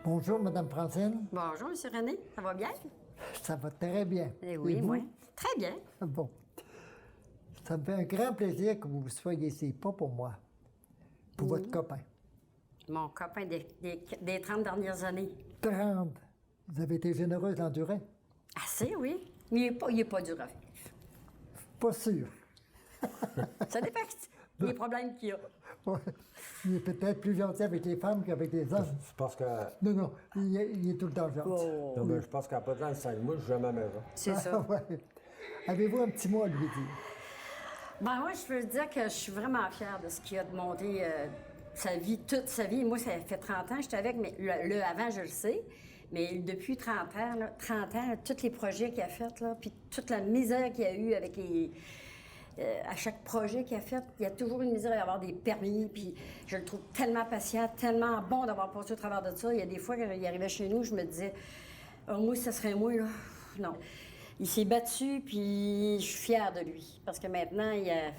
Bonjour, Madame Francine. Bonjour, M. René. Ça va bien? Ça va très bien. Eh oui, Et vous? moi. Très bien. Bon. Ça me fait un grand plaisir que vous soyez ici, pas pour moi, pour votre copain. Mon copain des 30 dernières années. 30. Vous avez été généreuse dans la durée? Assez, oui. Mais il est pas dur à faire. Pas sûr. Ça dépend des problèmes qu'il y a. Ouais. Il est peut-être plus gentil avec les femmes qu'avec les hommes. Je pense que. Non, il est tout le temps gentil. Oh, Non, mais je pense qu'à pas de 5 mois, je suis jamais à la maison. c'est ça. Ouais. Avez-vous un petit mot à lui dire? Ben moi, je peux dire que je suis vraiment fière de ce qu'il a demandé sa vie, toute sa vie. Moi, ça fait 30 ans que j'étais avec, mais le avant, je le sais. Mais depuis 30 ans, là, tous les projets qu'il a faits, là, puis toute la misère qu'il y a eu avec les... à chaque projet qu'il a fait, il y a toujours une misère à avoir des permis, puis je le trouve tellement patient, tellement bon d'avoir passé au travers de ça. Il y a des fois, quand il arrivait chez nous, je me disais, oh, moi, ça serait moi, là. Non. Il s'est battu, puis je suis fière de lui. Parce que maintenant, il a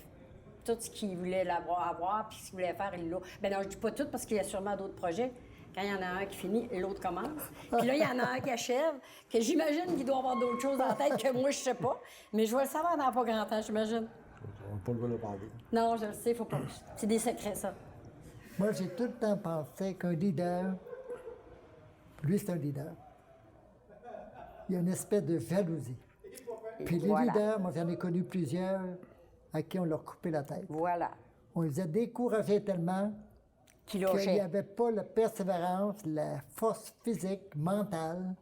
tout ce qu'il voulait avoir, puis ce qu'il voulait faire, il l'a. Ben non, je dis pas tout, parce qu'il y a sûrement d'autres projets. Quand il y en a un qui finit, l'autre commence. Puis là, il y en a un qui achève, que j'imagine qu'il doit avoir d'autres choses en tête que moi, je sais pas. Mais je vais le savoir dans pas grand temps, j'imagine. On n'a pas le droit de parler. Non, je le sais, faut pas. C'est des secrets, ça. Moi, j'ai tout le temps pensé qu'un leader, lui, c'est un leader. Il y a une espèce de jalousie. Puis les Voilà. leaders, moi, j'en ai connu plusieurs à qui on leur coupait la tête. Voilà. On les a découragés tellement Qui qu'il n'y lâchait. avait pas la persévérance, la force physique, mentale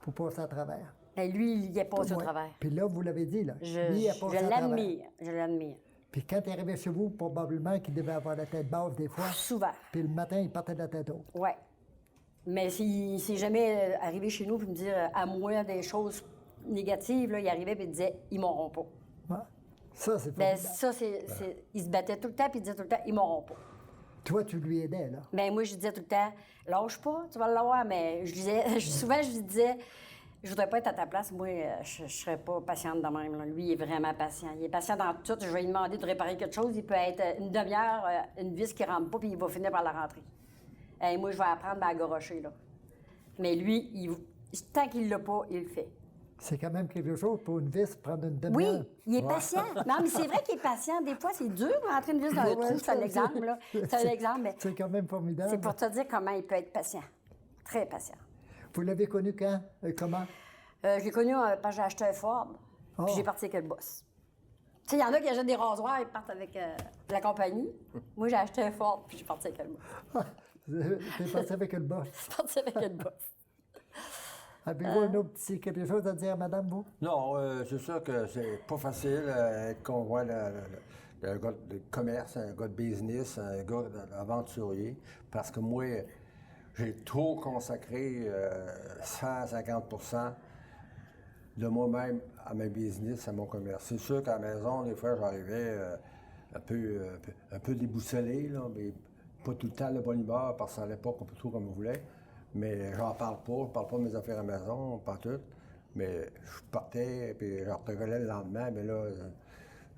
pour passer à travers. Et lui, il est passé au Ouais. travers. Puis là, vous l'avez dit, là. Je Lui, il a passé à travers. l'admire. Je l'admire. Puis quand il est arrivé chez vous, probablement qu'il devait avoir la tête basse des fois. Souvent. Puis le matin, il partait de la tête haute. Ouais. Mais s'il s'est jamais arrivé chez nous pour me dire à moi des choses négatives, là, il arrivait et il disait ils m'auront pas. Ouais. Ça, c'est Ben formidable. ça, il se battait tout le temps puis il disait tout le temps ils m'auront pas. Toi, tu lui aidais, là. Ben moi, je disais tout le temps lâche pas, tu vas l'avoir. Mais je disais, souvent, je lui disais je voudrais pas être à ta place. Moi, je serais pas patiente de même. Là. Lui, il est vraiment patient. Il est patient dans tout. Je vais lui demander de réparer quelque chose. Il peut être une demi-heure, une vis qui rentre pas, puis il va finir par la rentrer. Et moi, je vais apprendre à gorocher, là. Mais lui, tant qu'il l'a pas, il le fait. C'est quand même quelque chose pour une vis, prendre une Oui, demi-heure. il est patient. Non, mais c'est vrai qu'il est patient. Des fois, c'est dur de rentrer une vis dans le Ouais, trou. C'est un exemple, là. C'est un exemple, mais C'est quand même formidable. c'est pour te dire comment il peut être patient. Très patient. Vous l'avez connu quand? Comment? Je l'ai connu quand j'ai acheté un Ford, Oh. puis j'ai parti avec le boss. Tu sais, il y en a qui achètent des rasoirs et partent avec la compagnie. Moi, j'ai acheté un Ford, puis j'ai parti avec le boss. T'es passé avec le boss. Je suis parti avec le boss. Avez-vous un autre petit quelque chose à dire, madame, vous? Non, c'est sûr que c'est pas facile qu'on voit le gars de commerce, un gars de business, un gars d'aventurier. Parce que moi, j'ai trop consacré 150% de moi-même à mon business, à mon commerce. C'est sûr qu'à la maison, des fois, j'arrivais un peu déboussolé, là, mais pas tout le temps de bonne humeur, parce que ça n'allait pas tout comme je voulais. Mais j'en parle pas, je parle pas de mes affaires à la maison, pas toutes. Mais je partais, puis je revenais le lendemain, mais là,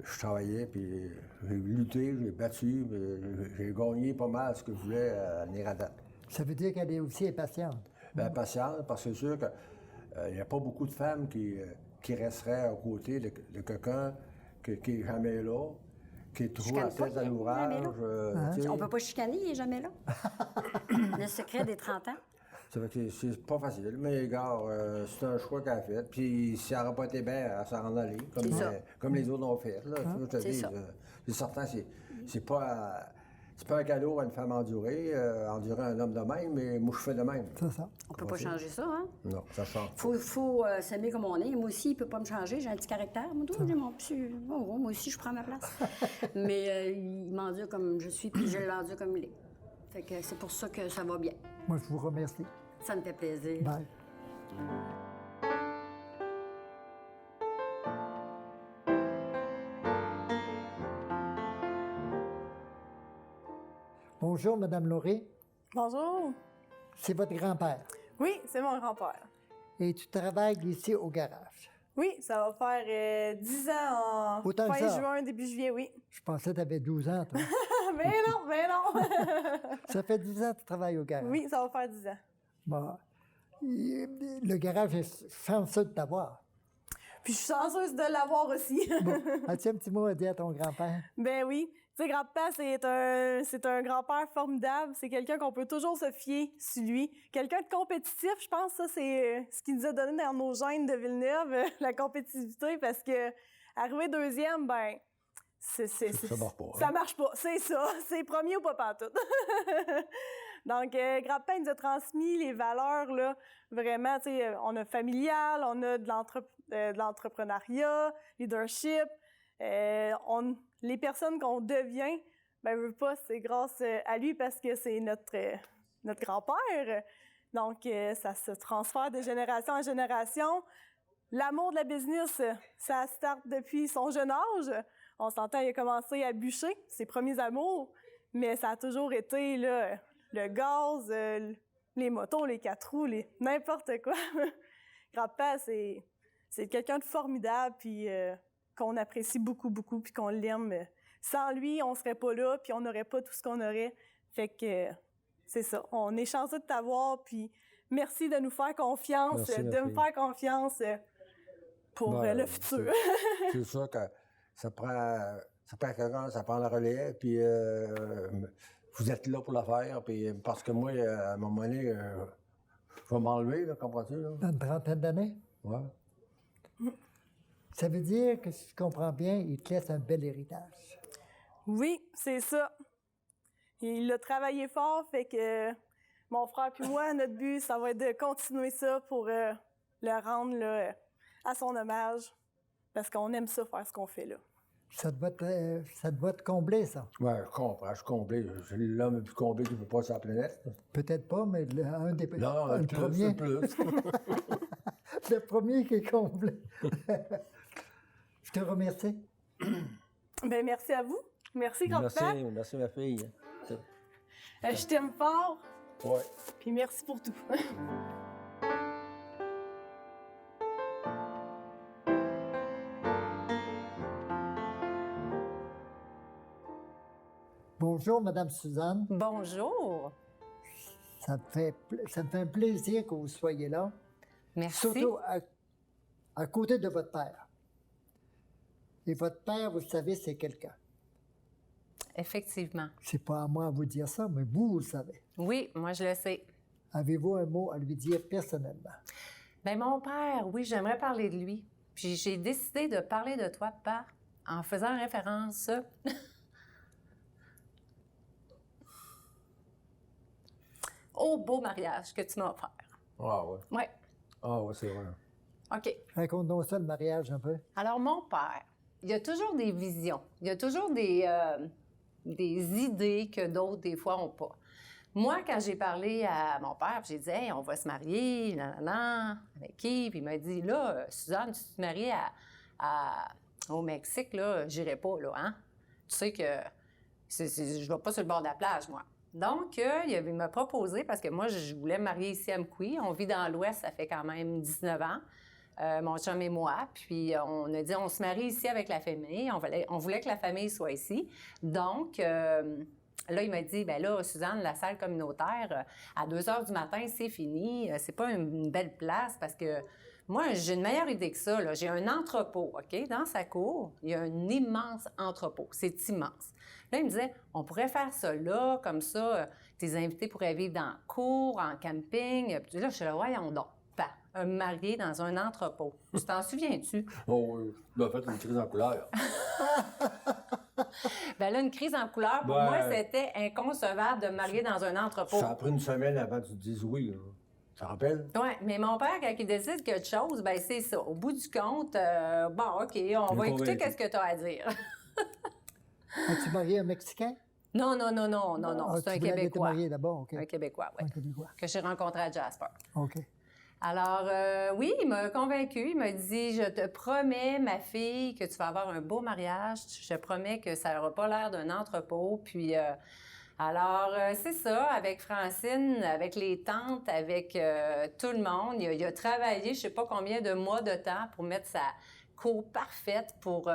je travaillais, puis j'ai lutté, j'ai battu, puis j'ai gagné pas mal ce que je voulais à venir à date. Ça veut dire qu'elle est aussi impatiente. Bien, patiente, parce que c'est sûr qu'il n'y a pas beaucoup de femmes qui resteraient à côté de quelqu'un qui n'est jamais là, qui est trop à Chicane pas, tête à il est l'ouvrage. jamais là. tu sais. On peut pas chicaner, il est jamais là. Le secret des 30 ans. Ça fait que c'est pas facile, mais gars, c'est un choix qu'elle a fait. Puis si elle n'aurait pas été bien, elle s'en en allait, C'est ça. comme les autres ont fait. Là. Tu vois, je te C'est dis, ça. c'est certain, c'est pas un cadeau à une femme endurer un homme de même, mais moi je fais de même. C'est ça. On peut pas changer ça, hein? Non, ça change. Faut s'aimer comme on est. Moi aussi, il peut pas me changer. J'ai un petit caractère. Moi, j'ai mon petit... Oh, moi aussi, je prends ma place. Mais il m'endure comme je suis, puis je l'endure comme il est. Fait que c'est pour ça que ça va bien. Moi, je vous remercie. Ça me fait plaisir. Bye. Bonjour, Madame Lauré. Bonjour. C'est votre grand-père. Oui, c'est mon grand-père. Et tu travailles ici au garage. Oui, ça va faire 10 ans en Autant que fin ça. juin, début juillet, oui. Je pensais que tu avais 12 ans, toi. Mais non, mais non. Ça fait 10 ans que tu travailles au garage. Oui, ça va faire 10 ans. Bon, le garage est chanceux de t'avoir. Puis je suis chanceuse de l'avoir aussi. Bon, as-tu un petit mot à dire à ton grand-père? Ben oui. Tu sais, grand-père, c'est un grand-père formidable. C'est quelqu'un qu'on peut toujours se fier sur lui. Quelqu'un de compétitif, je pense, ça, c'est ce qu'il nous a donné dans nos gènes de Villeneuve, la compétitivité, parce que arriver deuxième, ben, Ça marche pas. Ça marche pas, c'est ça. C'est premier ou pas pantoute. Donc, grand-père nous a transmis les valeurs, là, vraiment, tu sais, on a familial, on a de l'entrepreneuriat, leadership, les personnes qu'on devient, ben, veut pas, c'est grâce à lui parce que c'est notre grand-père. Donc, ça se transfère de génération en génération. L'amour de la business, ça start depuis son jeune âge. On s'entend, il a commencé à bûcher, ses premiers amours, mais ça a toujours été là, le gaz, les motos, les 4 roues, n'importe quoi. Grand-père, c'est quelqu'un de formidable, puis qu'on apprécie beaucoup, beaucoup, puis qu'on l'aime. Sans lui, on serait pas là, puis on n'aurait pas tout ce qu'on aurait. Fait que c'est ça. On est chanceux de t'avoir, puis merci de nous faire confiance, me faire confiance pour le futur. C'est sûr que ça prend quelqu'un, ça prend le relais, puis vous êtes là pour le faire, puis parce que moi, à un moment donné, je vais m'enlever, là, comprends-tu? Là? Dans une trentaine d'années? Ouais. Ça veut dire que, si je comprends bien, il te laisse un bel héritage. Oui, c'est ça. Il a travaillé fort, fait que mon frère puis moi, notre but, ça va être de continuer ça pour le rendre là, à son hommage, parce qu'on aime ça, faire ce qu'on fait là. Ça doit te combler, ça. Oui, je comprends, je suis comblé. Je suis l'homme le plus comblé qui peut pas sur la planète. Peut-être pas, mais un des... Non, le plus, premier. plus. Le premier qui est comblé. Je te remercie. Ben merci à vous. Merci, grand-père. Merci ma fille. Je t'aime fort. Ouais. Puis merci pour tout. Bonjour, Madame Suzanne. Bonjour. Ça me fait un plaisir que vous soyez là. Merci. Surtout à côté de votre père. Et votre père, vous le savez, c'est quelqu'un. Effectivement. C'est pas à moi à vous dire ça, mais vous le savez. Oui, moi je le sais. Avez-vous un mot à lui dire personnellement? Bien, mon père, oui, j'aimerais parler de lui. Puis j'ai décidé de parler de toi, papa, en faisant référence au beau mariage que tu m'as offert. Ah ouais. Oui. Ah ouais, c'est vrai. OK. Raconte-nous ça, le mariage, un peu. Alors, mon père, il y a toujours des visions. Il y a toujours des idées que d'autres, des fois, n'ont pas. Moi, quand j'ai parlé à mon père, j'ai dit « Hey, on va se marier, nanana, avec qui? » Puis il m'a dit « Là, Suzanne, tu te maries au Mexique, là, j'irai pas, là, hein? Tu sais que je vais pas sur le bord de la plage, moi. » Donc, il m'a proposé, parce que moi, je voulais me marier ici à Amqui. On vit dans l'Ouest, ça fait quand même 19 ans, mon chum et moi. Puis, on a dit, on se marie ici avec la famille. On voulait que la famille soit ici. Donc, là, il m'a dit, bien là, Suzanne, la salle communautaire, à 2 heures du matin, c'est fini. C'est pas une belle place parce que moi, j'ai une meilleure idée que ça, là. J'ai un entrepôt, OK? Dans sa cour, il y a un immense entrepôt. C'est immense. Là, il me disait, on pourrait faire ça là, comme ça, tes invités pourraient vivre dans la cour, en camping. Puis là, je suis là, voyons donc, un marié dans un entrepôt. Tu t'en souviens-tu? Oh oui, il a fait une crise en couleur. Bien là, une crise en couleur, pour moi, c'était inconcevable de me marier dans un entrepôt. Ça a pris une semaine avant que tu te dises oui, là. Tu te rappelles? Oui, mais mon père, quand il décide quelque chose, bien, c'est ça. Au bout du compte, bon, OK, on va écouter qu'est-ce que tu as à dire. As-tu marié un Mexicain? Non, c'est un Québécois. Tu marié d'abord, OK. Un Québécois, oui. Un Québécois. Que j'ai rencontré à Jasper. OK. Alors, oui, il m'a convaincue. Il m'a dit, je te promets, ma fille, que tu vas avoir un beau mariage. Je te promets que ça n'aura pas l'air d'un entrepôt. Puis, alors, c'est ça, avec Francine, avec les tantes, avec tout le monde. Il a travaillé, je ne sais pas combien de mois de temps pour mettre sa cour parfaite, pour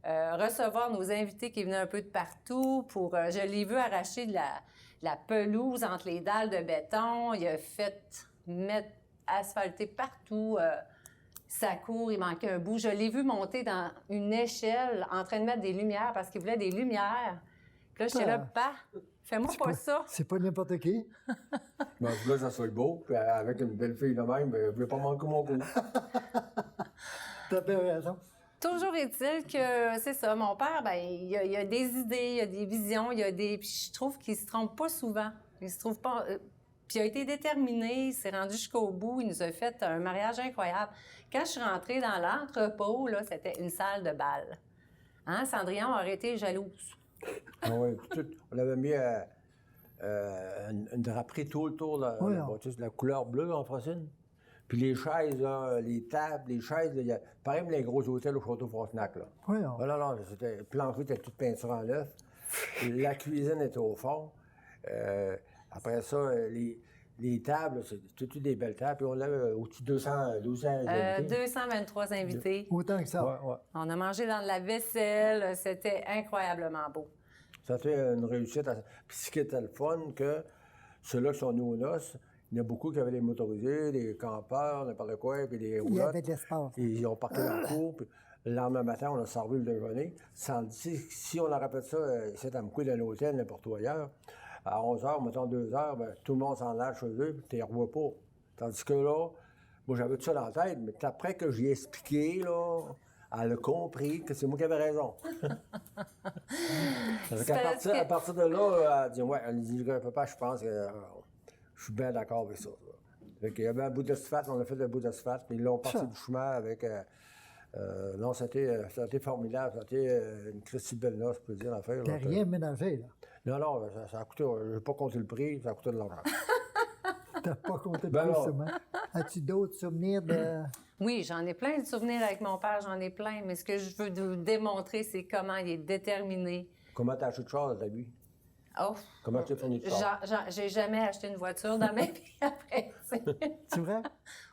recevoir nos invités qui venaient un peu de partout. Je l'ai vu arracher de la pelouse entre les dalles de béton. Il a fait mettre asphalté partout. Ça court, il manquait un bout. Je l'ai vu monter dans une échelle en train de mettre des lumières parce qu'il voulait des lumières. Puis là, j'étais là, bah, fais-moi pas ça. C'est pas n'importe qui. Mais je voulais que ça soit beau, puis avec une belle fille de même, ben, je voulais pas manquer mon coup. T'as bien raison. Toujours est-il que, c'est ça, mon père, ben, il a des idées, il a des visions, il a des... Puis je trouve qu'il se trompe pas souvent. Il se trouve pas... Puis il a été déterminé, il s'est rendu jusqu'au bout, il nous a fait un mariage incroyable. Quand je suis rentrée dans l'entrepôt, là, c'était une salle de bal. Hein, Cendrillon aurait été jalouse. Ah oui, on avait mis une draperie tout le tour de Oui, la bâtisse, de la couleur bleue en Francine. Puis les chaises, là, les tables, les chaises, là, pareil comme les gros hôtels au Château-Frontenac. Là. Oui, Ah non, non, c'était, le plancher était toute peinture en neuf. La cuisine était au fond. Après ça, les tables, c'est toutes des belles tables. Puis on avait au-dessus de 200 invités. 223 invités. autant que ça. Ouais, ouais. On a mangé dans de la vaisselle. C'était incroyablement beau. Ça a été une réussite. Puis ce qui était le fun, que ceux-là qui sont venus aux noces, il y en a beaucoup qui avaient des motorisés, des campeurs, n'importe quoi, puis des Il y roulottes. avait de l'espace. Et ils ont parti dans le cours. Puis le lendemain matin, on a servi le déjeuner. Si on aurait fait ça, c'est à me couper d'un hôtel, n'importe où ailleurs, à 11h, mettons 2h, ben, tout le monde s'en allait chez eux, puis tu les revois pas. Tandis que là, moi, j'avais tout ça dans la tête, mais après que j'y ai expliqué, là, elle a compris que c'est moi qui avais raison. Parce qu'à partir de là, elle a dit, ouais, elle dit, papa, je pense que je suis bien d'accord avec ça. Fait qu'il y avait un bout d'asphalte, on a fait un bout d'asphalte, puis ils l'ont parti du chemin avec... non, ça a été formidable, ça a été une Christie belle noce, je peux dire, l'affaire. T'as rien ménagé, là. Non, non, ça a coûté, je n'ai pas compté le prix, ça a coûté de l'argent. T'as pas compté Ben plus, non. sûrement. As-tu d'autres souvenirs de... Oui, j'en ai plein de souvenirs avec mon père, j'en ai plein, mais ce que je veux vous démontrer, c'est comment il est déterminé. Comment t'as acheté de char dans ta vie? Oh, Comment tu t'es fourni de char? j'ai jamais acheté une voiture dans ma vie après. C'est vrai?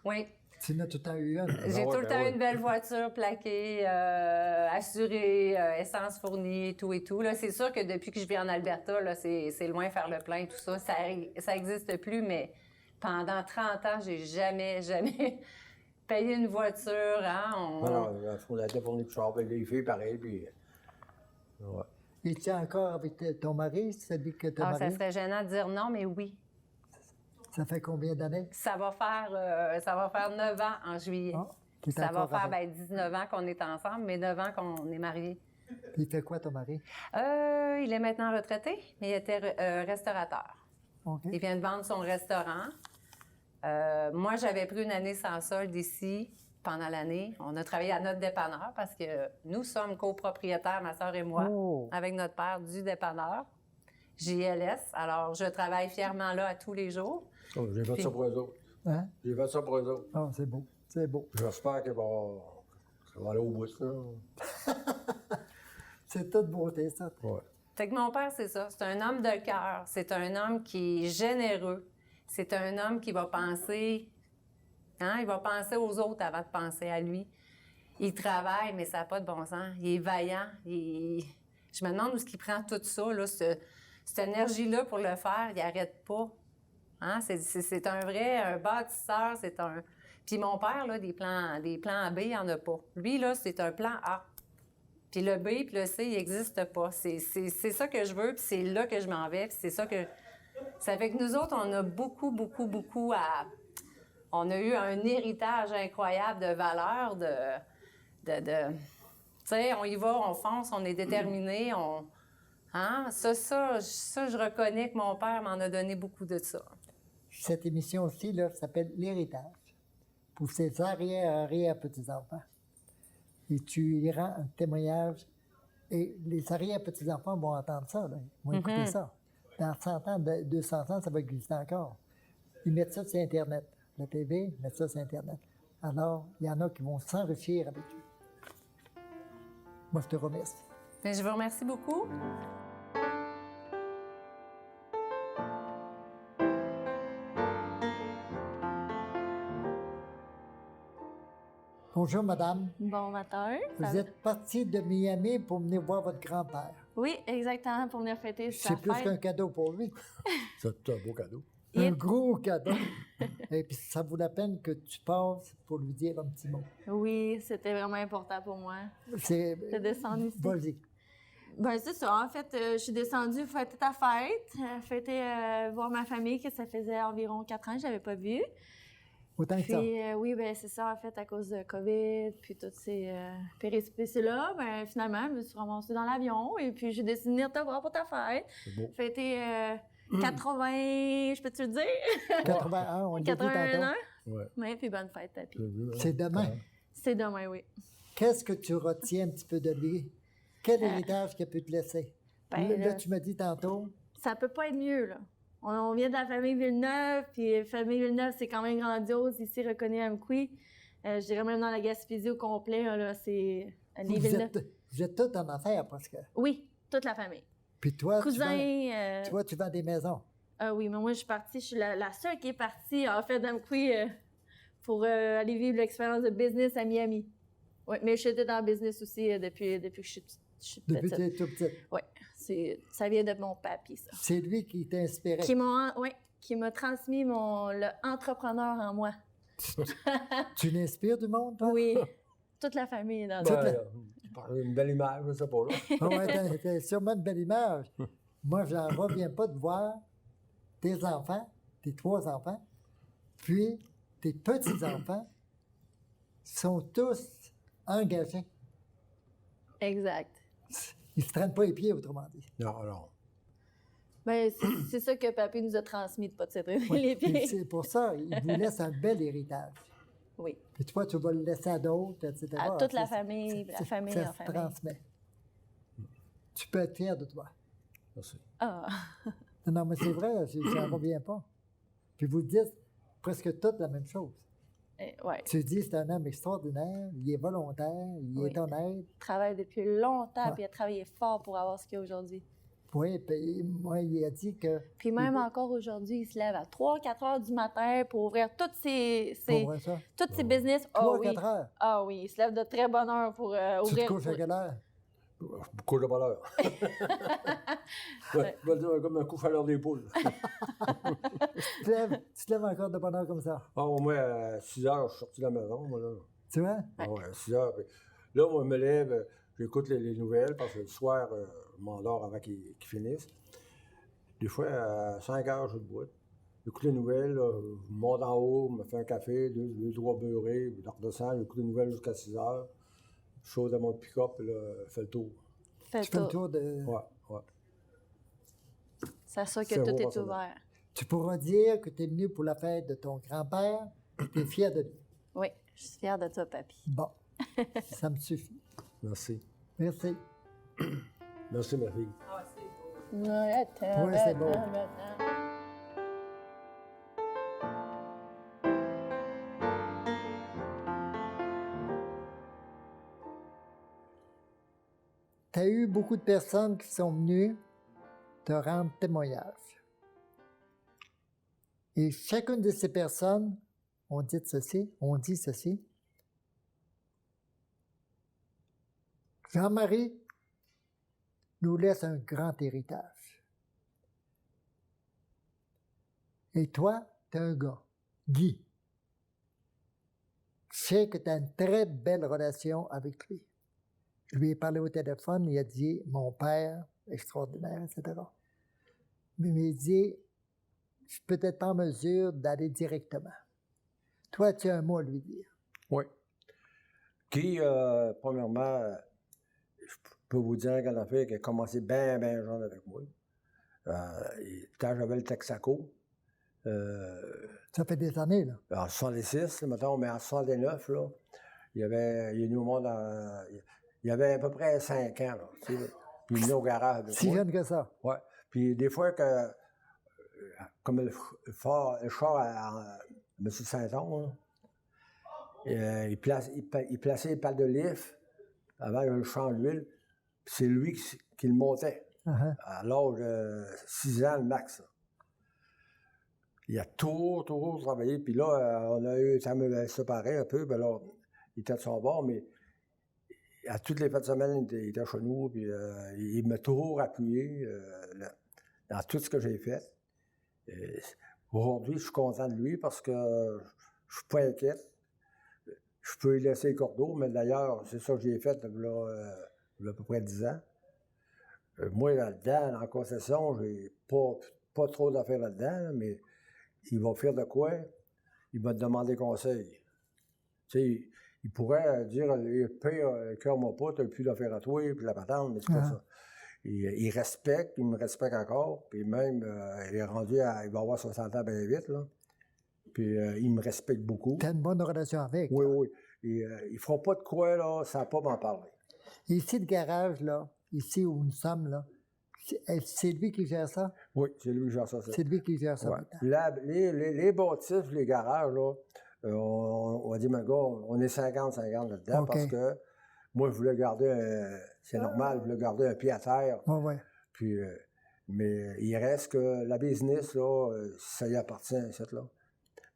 Oui. Tu n'as tout le temps eu une. J'ai ouais, tout le ben temps ouais. une belle voiture plaquée, assurée, essence fournie et tout et tout. Là, c'est sûr que depuis que je vis en Alberta, là, c'est loin faire le plein, tout ça. Ça existe plus, mais pendant 30 ans, j'ai jamais payé une voiture. Hein? Non, on a été fourni de char avec les filles, pareil, puis... Ouais. Es-tu encore avec ton mari, celui que tu as Ah, ça marié? serait gênant de dire non, mais oui. Ça fait combien d'années? Ça va faire 9 ans en juillet. Ah, tu es Ça va encore faire avec. 19 ans qu'on est ensemble, mais 9 ans qu'on est mariés. Il fait quoi, ton mari? Il est maintenant retraité, mais il était restaurateur. OK. Il vient de vendre son restaurant. Moi, j'avais pris une année sans solde ici pendant l'année. On a travaillé à notre dépanneur parce que nous sommes copropriétaires, ma soeur et moi, Oh. avec notre père du dépanneur, JLS. Alors, je travaille fièrement là à tous les jours. Oh, j'ai fait ça pour eux autres. Hein? J'ai fait ça pour eux autres. Ah, c'est beau. C'est beau. J'espère que ça va aller au bout, ça. C'est toute beauté, ça. Ouais. Fait que mon père, c'est ça. C'est un homme de cœur. C'est un homme qui est généreux. C'est un homme qui va penser... Hein? Il va penser aux autres avant de penser à lui. Il travaille, mais ça n'a pas de bon sens. Il est vaillant. Je me demande où est-ce qu'il prend tout ça, là, cette énergie-là pour le faire. Il n'arrête pas. Hein? C'est un vrai bâtisseur. C'est un... Puis mon père, là, des plans B, il n'y en a pas. Lui, là, c'est un plan A. Puis le B puis le C, il n'existe pas. C'est ça que je veux, puis c'est là que je m'en vais, puis c'est ça que... Ça fait que nous autres, on a beaucoup à... On a eu un héritage incroyable de valeurs, tu sais, on y va, on fonce, on est déterminé, on... Hein? Ça, je reconnais que mon père m'en a donné beaucoup de ça. Cette émission aussi, là, s'appelle L'héritage. Pour ses arrière-petits-enfants. Et tu y rends un témoignage. Et les arrière-petits-enfants vont entendre ça, là. Ils vont écouter ça. Dans 100 ans, 200 ans, ça va exister encore. Ils mettent ça sur Internet. La TV, ils mettent ça sur Internet. Alors, il y en a qui vont s'enrichir avec eux. Moi, je te remercie. Mais je vous remercie beaucoup. Bonjour, madame. Bon matin. Vous êtes partie de Miami pour venir voir votre grand-père. Oui, exactement, pour venir fêter sa C'est plus fête. qu'un cadeau pour lui. C'est un beau cadeau. Un gros cadeau. Et puis, ça vaut la peine que tu passes pour lui dire un petit mot. Oui, c'était vraiment important pour moi C'est... de descendre ici. Vas-y. Ben c'est ça. En fait, je suis descendue fêter ta fête, voir ma famille que ça faisait environ 4 ans que je n'avais pas vu. Autant que Puis ça. oui, ben c'est ça en fait à cause de COVID, puis toutes ces péripéties-là, ben finalement, je me suis ramassée dans l'avion et puis j'ai décidé de venir te voir pour ta fête. C'est beau. Fêter 80, je peux-tu le dire? 81, on l'a dit 81 tantôt. ans. Ouais. Oui, puis bonne fête, Papy. C'est demain. C'est demain, oui. Qu'est-ce que tu retiens un petit peu de lui? Quel héritage qu'il a pu te laisser? Ben, Là, tu m'as dit tantôt, Ça peut pas être mieux, là. On vient de la famille Villeneuve, puis la famille Villeneuve, c'est quand même grandiose, ici reconnu à Amqui. Je dirais même dans la Gaspésie au complet, là, c'est les Villeneuve. vous êtes tous en affaires parce que. Oui, toute la famille. Puis toi, Cousins. tu vends des maisons. Ah oui, mais moi, je suis partie, je suis la seule qui est partie, en fait, d'Amqui pour aller vivre l'expérience de business à Miami. Oui, mais j'étais dans le business aussi depuis que je suis Depuis que petite. tu es tout petit. Oui, ça vient de mon papy, ça. C'est lui qui t'a inspiré. Qui m'a transmis l'entrepreneur en moi. Tu l'inspires du monde, toi? Oui, toute la famille est dans Toute ça. la- Tu parles d'une belle image, je sais pas, là. Ah ouais, t'as sûrement une belle image. Moi, j'en reviens pas de voir tes enfants, tes 3 enfants, puis tes petits-enfants sont tous engagés. Exact. Ils se traînent pas les pieds, autrement dit. Non, non. Ben, c'est ça que papy nous a transmis de pas de se traîner les Puis pieds. c'est pour ça, il vous laisse un bel héritage. Oui. Puis toi, tu vas le laisser à d'autres, etc. À toute la C'est- famille, la famille ça en se famille. transmet. Tu peux être fier de toi. Merci. Ah, Non, mais c'est vrai, j'en reviens pas. Puis vous dites presque toutes la même chose. ouais. Tu dis c'est un homme extraordinaire, il est volontaire, il Oui. est honnête. Il travaille depuis longtemps, Ouais. puis il a travaillé fort pour avoir ce qu'il y a aujourd'hui. Oui, puis moi, il a dit que. Puis même encore aujourd'hui, il se lève à 3-4 heures du matin pour ouvrir toutes ses Pour vrai, ça. toutes ses business. Ah 3 oui. 4 heures. Ah oui, il se lève de très bonne heure pour Tu te ouvrir. couches à quelle heure? Beaucoup de bonheur. Ouais, je vais dire comme un coup à l'heure des poules. Tu te lèves encore de bonne heure comme ça. Ah, au moins, à 6 heures, je suis sorti de la maison, moi, là. Tu vois? Ah ouais, à 6 heures. Puis là, moi, je me lève, j'écoute les nouvelles, parce que le soir, je m'endors avant qu'ils finissent. Des fois, à 5 heures, je suis debout. J'écoute les nouvelles, là, je monte en haut, je me fais un café, 2-3 beurrés, puis je redescends, j'écoute les nouvelles jusqu'à 6 heures. Je saute à mon pick-up, et là, je fais le tour. Fait Tu fais le tout. tour de. Ouais, ouais. C'est sûr que C'est tout beau, est Barcelone. ouvert. Tu pourras dire que tu es venu pour la fête de ton grand-père, tu es fier de lui. Oui, je suis fière de toi, papy. Bon, ça me suffit. Merci. Merci. Merci, ma fille. Ouais, Oui, c'est beau. Tu as eu beaucoup de personnes qui sont venues te rendre témoignage. Et chacune de ces personnes ont dit ceci. Jean-Marie nous laisse un grand héritage. Et toi, tu es un gars, Guy. Je sais que tu as une très belle relation avec lui. Je lui ai parlé au téléphone, il a dit « Mon père, extraordinaire, etc. » Mais il dit « Je suis peut-être pas en mesure d'aller directement. » Toi, tu as un mot à lui dire. Oui. Qui, premièrement, je peux vous dire qu'elle a fait qu'elle a commencé bien jeune avec moi. Quand j'avais le Texaco, Ça fait des années, là. en 66, là, mettons, mais en 69, là, il est venu au monde il y avait à peu près 5 ans, là, tu sais. Puis il est venu au garage avec Si moi. jeune que ça. Ouais. Puis des fois que, comme le char à M. Saint-Onge, il plaçait les pales de lift avant le champ d'huile, puis c'est lui qui le montait Uh-huh. à l'âge de 6 ans le max. Là. Il a toujours travaillé. Puis là, on a eu, ça me séparé un peu, puis là, il était de son bord, mais à toutes les fins de semaine, il était chez nous, puis il m'a toujours appuyé dans tout ce que j'ai fait. Aujourd'hui, je suis content de lui parce que je suis pas inquiet. Je peux y laisser le cordeau, mais d'ailleurs, c'est ça que j'ai fait il y a à peu près 10 ans. Moi, là-dedans, en concession, j'ai pas trop d'affaires là-dedans, là, mais il va faire de quoi? Il va te demander conseil. Tu sais, il pourrait dire, pire, cœur-moi pas, t'as plus d'affaires à toi, puis la patente, mais c'est pas ça. Il respecte, il me respecte encore, puis même, il est rendu il va avoir 60 ans bien vite, là. Puis il me respecte beaucoup. Tu as une bonne relation avec. Oui, oui. Et, il ne fera pas de quoi, là, sans pas m'en parler. Ici, le garage, là, ici où nous sommes, là, c'est lui qui gère ça? Oui, c'est lui qui gère ça. C'est lui qui gère ça. Ouais. Les bâtisses, les garages, là, on a dit, mais gars, on est 50-50 là-dedans parce que moi, je voulais garder, c'est normal, je voulais garder un pied à terre. Oui. Puis, mais il reste que la business, là, ça y appartient, cette là.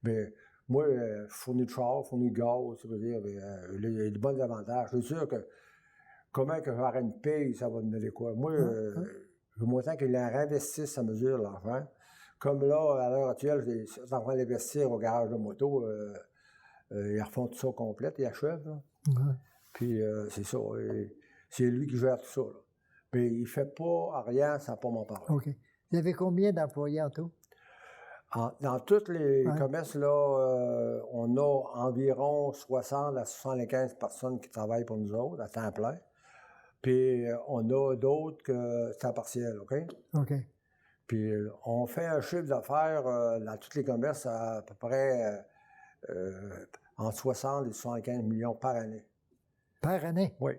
Mais moi, je fournis de char, fournis de gaz, ça veut dire, il y a de bons avantages. Je suis sûr que comment que j'aurai une paye, ça va me donner quoi? Moi, je veux autant qu'il réinvestisse à mesure l'argent. Comme là, à l'heure actuelle, ils sont en train d'investir au garage de moto. Ils refont tout ça au complet, ils achèvent. Puis c'est ça. C'est lui qui gère tout ça. Là. Mais il ne fait pas rien sans pas m'en parler. OK. Vous avez combien d'employés en tout? Dans tous les commerces, là, on a environ 60 à 75 personnes qui travaillent pour nous autres à temps plein. Puis on a d'autres que temps partiel, OK? OK. Puis on fait un chiffre d'affaires dans tous les commerces à peu près entre 60 et 75 millions par année. Par année? Oui.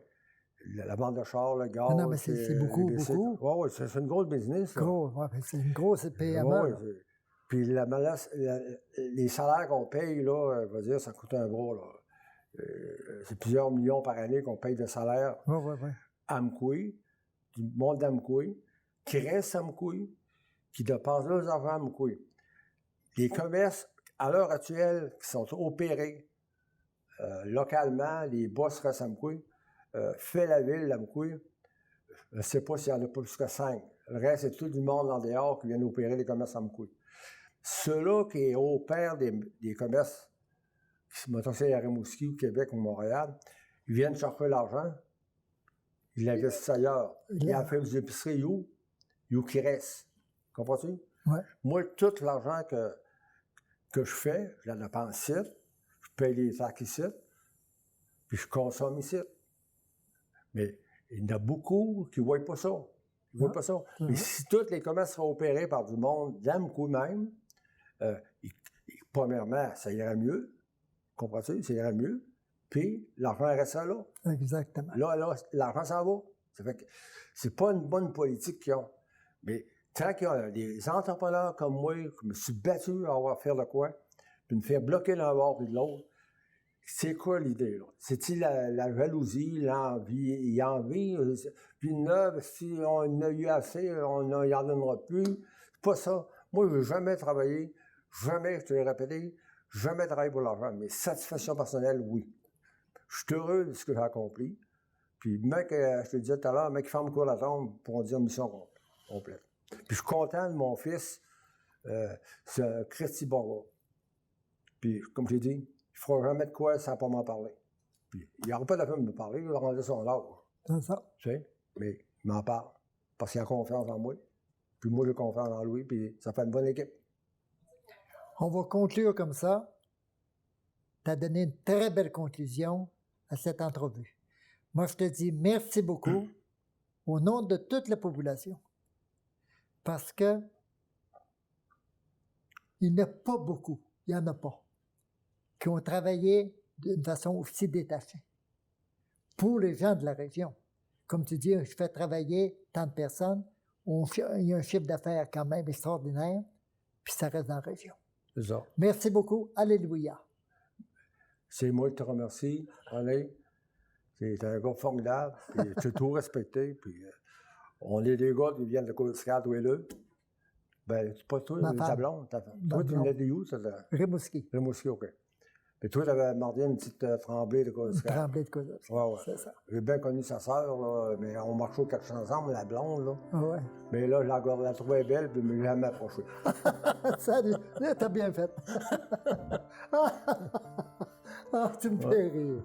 La vente de chars, le gaz. Non, mais c'est beaucoup, beaucoup. Oui, c'est une grosse business. Gros, c'est une grosse PME. Puis les salaires qu'on paye, là, je veux dire, ça coûte un bras, là. C'est plusieurs millions par année qu'on paye de salaire à Amkoui, du monde d'Amkoui, qui reste à Amkoui, qui dépensent leurs argent à Amkoui. Les commerces, à l'heure actuelle, qui sont opérés localement, les boss restent à Amkoui, fait la ville d'Amkoui, je ne sais pas s'il n'y en a pas plus que 5. Le reste, c'est tout le monde en dehors qui vient opérer les commerces à Amkoui. Ceux-là qui opèrent des commerces, mettons c'est à Rimouski, au Québec ou Montréal, ils viennent chercher l'argent, ils l'investissent ailleurs. Ils en font des épiceries où qui reste. Comprends-tu? Ouais. Moi, tout l'argent que je fais, je la dépense ici, je paye les taxes ici, puis je consomme ici. Mais il y en a beaucoup qui ne voient pas ça. Ils ne voient pas ça. Mais si tous les commerces seraient opérés par du monde d'Amkoui même, premièrement, ça irait mieux. Comprends-tu? Ça irait mieux. Puis, l'argent reste là. Exactement. Là, l'argent s'en va. Ça fait que c'est pas une bonne politique qu'ils ont. Mais tant qu'il y a des entrepreneurs comme moi, qui me suis battu à avoir faire de quoi, puis me faire bloquer d'un bord puis de l'autre, c'est quoi l'idée, là? C'est-il la jalousie, l'envie? Il y a envie, puis neuve, si on en a eu assez, on n'y en donnera plus. C'est pas ça. Moi, je n'ai jamais travaillé, jamais, je te l'ai répété, jamais travaillé pour l'argent. Mais satisfaction personnelle, oui. Je suis heureux de ce que j'ai accompli. Puis, mec, je te disais tout à l'heure, mec qui ferme le cours à la tombe pour dire mission complète. Puis, je suis content de mon fils, c'est un Christy bon gars. Puis, comme j'ai dit, il ne fera jamais de quoi sans pas m'en parler. Puis, il n'aura pas de peine de me parler, il va rendre son âge. C'est ça. Tu sais, mais il m'en parle. Parce qu'il a confiance en moi. Puis moi, j'ai confiance en lui, puis ça fait une bonne équipe. On va conclure comme ça. Tu as donné une très belle conclusion à cette entrevue. Moi, je te dis merci beaucoup au nom de toute la population. Parce que il n'y en a pas beaucoup, il n'y en a pas, qui ont travaillé d'une façon aussi détachée pour les gens de la région. Comme tu dis, je fais travailler tant de personnes, il y a un chiffre d'affaires quand même extraordinaire, puis ça reste dans la région. C'est ça. Merci beaucoup. Alléluia. C'est moi qui te remercie, Alain. C'est un gars formidable, puis tu as tout respecté, puis on est des gars qui viennent de Côte-Escale, tous les deux. Ben, c'est pas toi, ta blonde. Toi, tu venais d'où, ça? Rimouski. Rimouski, OK. Et toi, tu avais demandé une petite tremblée de quoi? Une tremblée de quoi. Ouais. C'est ça. J'ai bien connu sa sœur, là, mais on marchait au quelque chose ensemble, la blonde, là. Ah ouais. Mais là, je la trouvais belle, puis je ne m'ai jamais approché. Salut, t'as bien fait. Ah, tu me fais rire.